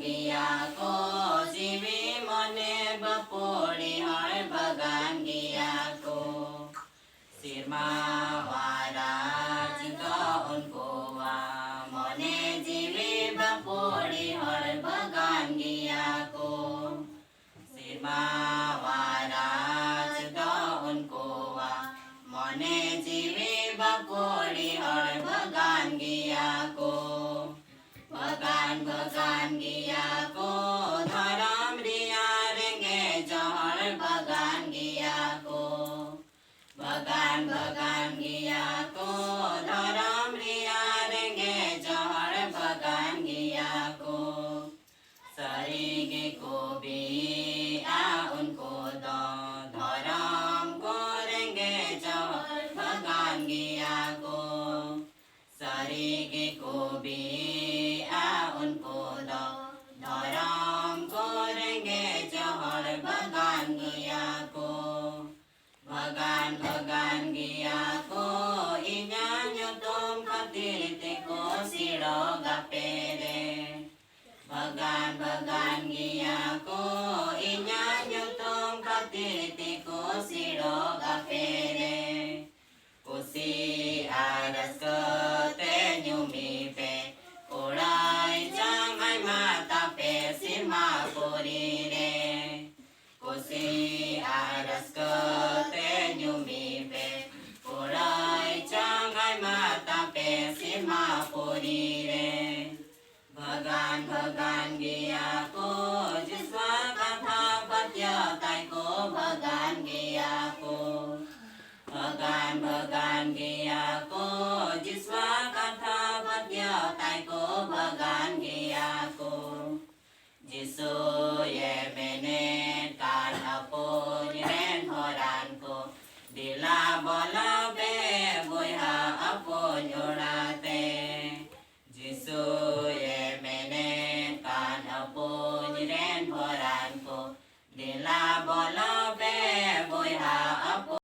ghiya ko jivi mone bapori har bagan ghiya ko sirma wara jingga unko wa mone jivi bapori har bagan ghiya ko sirma wara jingga unko wa mone jivi bapori har bagan ghiya ko Bagan bagan ghiya ko dharam riya renge jahar bagan ghiya ko Bagan bagan ghiya ko dharam riya renge jahar bagan ghiya ko Sari ge ko bi a unko do dharam ko renge jahar bagan ghiya ko Sari ge ko bi उनको दो धर्म करेंगे जहर भगवान गया को भगवान भगवान गया को इन्हें तुम खातिर ते को सिरो गपेरे भगवान भगवान गया को इन्हें तुम खातिर ते को सिरो गपेरे कुसी आरस ते न्यूमी पे Orai chang ai mata pe sirma pori re Kosi aras ke te nyumi pe Orai chang ai mata pe sirma pori re Bhagan bhagan ghiya ko jiswa katha patya tai ko bhagan ghiya ko Bhagan bhagan ghiya ko jiswa katha patya tai ko bhagan ghiya ko Jisu ye mene kan apo nyen horan ko Dila bola be boya apo nyorate Jisu ye mene kan apo nyen horan ko Dila bola be boya apo